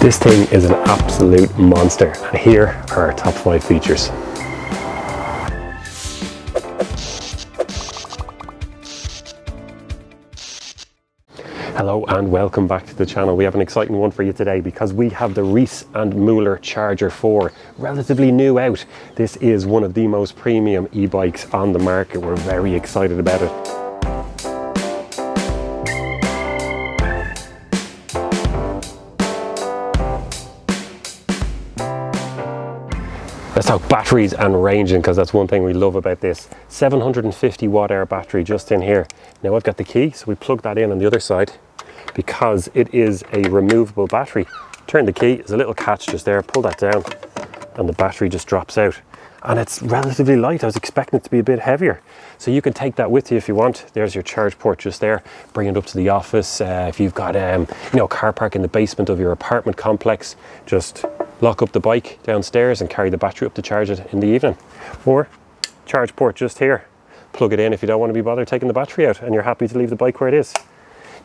This thing is an absolute monster, and here are our top 5 features. Hello and welcome back to the channel. We have an exciting one for you today because we have the Riese and Muller Charger 4, relatively new out. This is one of the most premium e-bikes on the market. We're very excited about it. Let's talk batteries and ranging, because that's one thing we love about this. 750 watt hour battery just in here. Now I've got the key, so we plug that in on the other side because it is a removable battery. Turn the key, there's a little catch just there, pull that down and the battery just drops out. And it's relatively light. I was expecting it to be a bit heavier. So you can take that with you if you want. There's your charge port just there. Bring it up to the office. If you've got car park in the basement of your apartment complex, just lock up the bike downstairs and carry the battery up to charge it in the evening. Or charge port just here. Plug it in if you don't want to be bothered taking the battery out and you're happy to leave the bike where it is.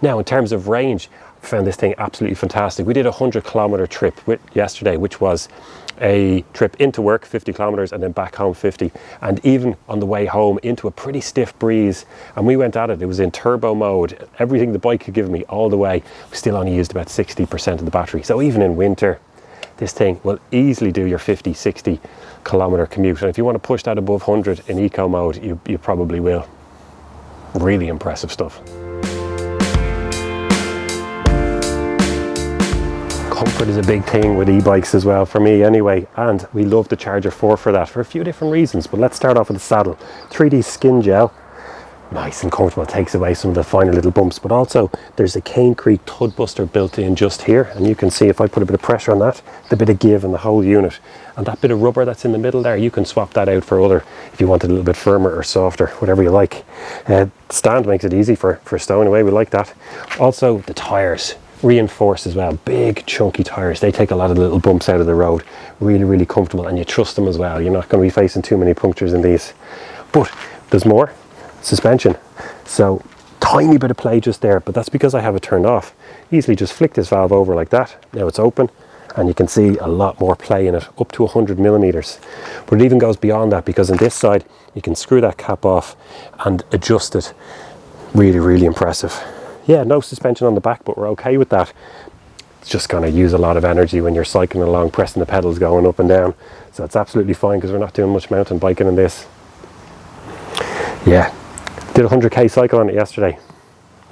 Now, in terms of range, I found this thing absolutely fantastic. We did a 100-kilometer trip yesterday, which was a trip into work, 50 kilometers, and then back home 50. And even on the way home into a pretty stiff breeze, and we went at it. It was in turbo mode. Everything the bike could give me all the way. We still only used about 60% of the battery. So even in winter, this thing will easily do your 50, 60 kilometer commute. And if you want to push that above 100 in eco mode, you probably will. Really impressive stuff. Comfort is a big thing with e-bikes as well, for me anyway, and we love the Charger 4 for that, for a few different reasons. But let's start off with the saddle. 3D skin gel, nice and comfortable, takes away some of the finer little bumps, but also there's a Cane Creek Thud Buster built in just here, and you can see if I put a bit of pressure on that, the bit of give in the whole unit. And that bit of rubber that's in the middle there, you can swap that out for other, if you want it a little bit firmer or softer, whatever you like. Stand makes it easy for stowing away, we like that. Also the tyres, reinforced as well, big chunky tyres. They take a lot of the little bumps out of the road. Really comfortable, and you trust them as well. You're not going to be facing too many punctures in these. But there's more. Suspension. So tiny bit of play just there, but that's because I have it turned off. Easily just flick this valve over like that. Now it's open and you can see a lot more play in it, up to 100 millimeters. But it even goes beyond that, because on this side you can screw that cap off and adjust it. Really impressive. Yeah, no suspension on the back, but we're okay with that. It's just going to use a lot of energy when you're cycling along, pressing the pedals, going up and down. So it's absolutely fine, because we're not doing much mountain biking in this. Yeah, did a 100k cycle on it yesterday.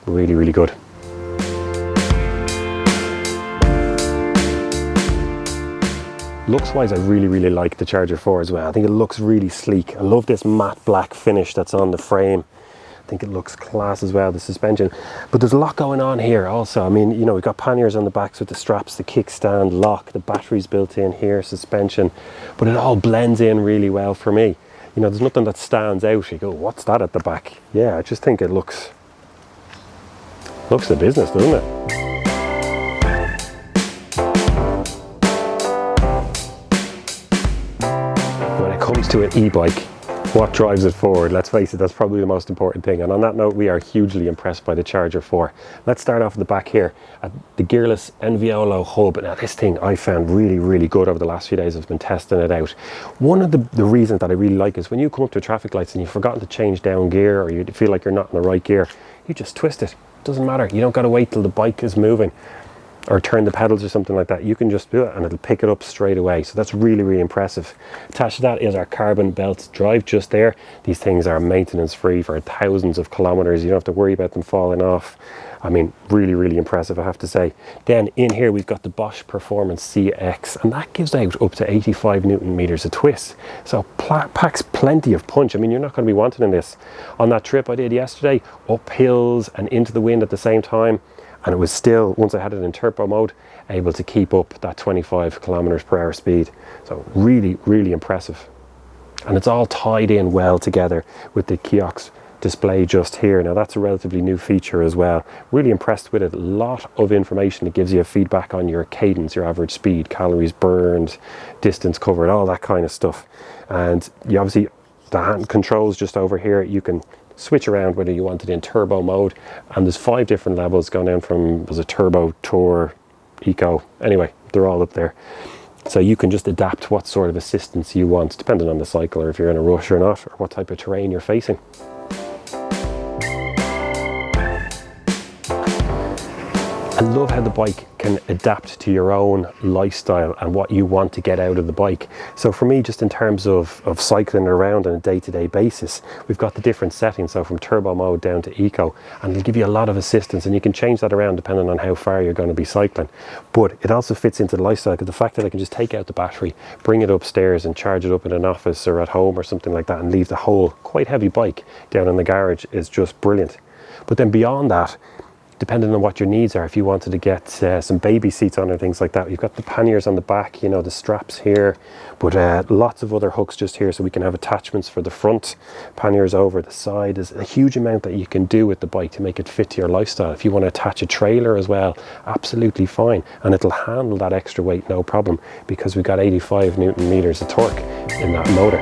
Really good. Looks wise, I really like the Charger 4 as well. I think it looks really sleek. I love this matte black finish that's on the frame. I think it looks class as well, the suspension. But there's a lot going on here also. I mean, we've got panniers on the backs with the straps, the kickstand, lock, the battery's built in here, suspension. But it all blends in really well for me. There's nothing that stands out. You go, what's that at the back? Yeah, I just think it looks the business, doesn't it? When it comes to an e-bike, what drives it forward? Let's face it, that's probably the most important thing. And on that note, we are hugely impressed by the Charger 4. Let's start off at the back here at the gearless Enviolo hub. Now this thing I found really good over the last few days. I've been testing it out. One of the reasons that I really like is when you come up to traffic lights and you've forgotten to change down gear, or you feel like you're not in the right gear, you just twist it. It doesn't matter. You don't got to wait till the bike is moving or turn the pedals or something like that. You can just do it and it'll pick it up straight away. So that's really impressive. Attached to that is our carbon belt drive just there. These things are maintenance free for thousands of kilometers. You don't have to worry about them falling off. I mean, really impressive, I have to say. Then in here we've got the Bosch Performance CX, and that gives out up to 85 Newton meters of twist. So packs plenty of punch. I mean, you're not going to be wanting in this. On that trip I did yesterday, up hills and into the wind at the same time, and it was still, once I had it in turbo mode, able to keep up that 25 kilometers per hour speed. So really impressive. And it's all tied in well together with the kiosk display just here. Now that's a relatively new feature as well. Really impressed with it. A lot of information. It gives you a feedback on your cadence, your average speed, calories burned, distance covered, all that kind of stuff. And you obviously, the hand controls just over here, you can switch around whether you want it in turbo mode, and there's 5 different levels going down from, there's a turbo, tour, eco, anyway, they're all up there. So you can just adapt what sort of assistance you want, depending on the cycle, or if you're in a rush or not, or what type of terrain you're facing. I love how the bike can adapt to your own lifestyle and what you want to get out of the bike. So for me, just in terms of cycling around on a day-to-day basis, we've got the different settings, so from turbo mode down to eco, and it'll give you a lot of assistance, and you can change that around depending on how far you're going to be cycling. But it also fits into the lifestyle, because the fact that I can just take out the battery, bring it upstairs and charge it up in an office or at home or something like that, and leave the whole quite heavy bike down in the garage is just brilliant. But then beyond that, depending on what your needs are, if you wanted to get some baby seats on or things like that, you've got the panniers on the back, you know, the straps here, but lots of other hooks just here, so we can have attachments for the front, panniers over the side. There's a huge amount that you can do with the bike to make it fit to your lifestyle. If you want to attach a trailer as well, absolutely fine, and it'll handle that extra weight no problem, because we've got 85 Newton meters of torque in that motor.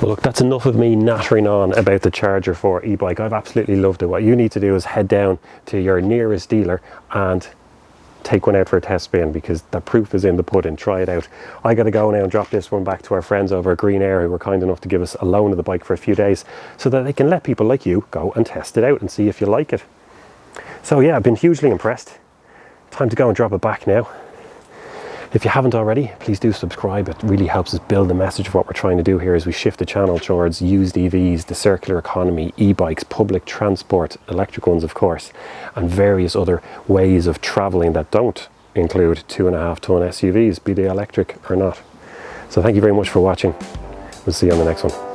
Well, look, that's enough of me nattering on about the Charger 4 e-bike. I've absolutely loved it. What you need to do is head down to your nearest dealer and take one out for a test spin, because the proof is in the pudding. Try it out. I got to go now and drop this one back to our friends over at Green Air, who were kind enough to give us a loan of the bike for a few days, so that they can let people like you go and test it out and see if you like it. So yeah, I've been hugely impressed. Time to go and drop it back now. If you haven't already, please do subscribe. It really helps us build the message of what we're trying to do here as we shift the channel towards used EVs, the circular economy, e-bikes, public transport, electric ones of course, and various other ways of travelling that don't include 2.5 ton SUVs, be they electric or not. So thank you very much for watching. We'll see you on the next one.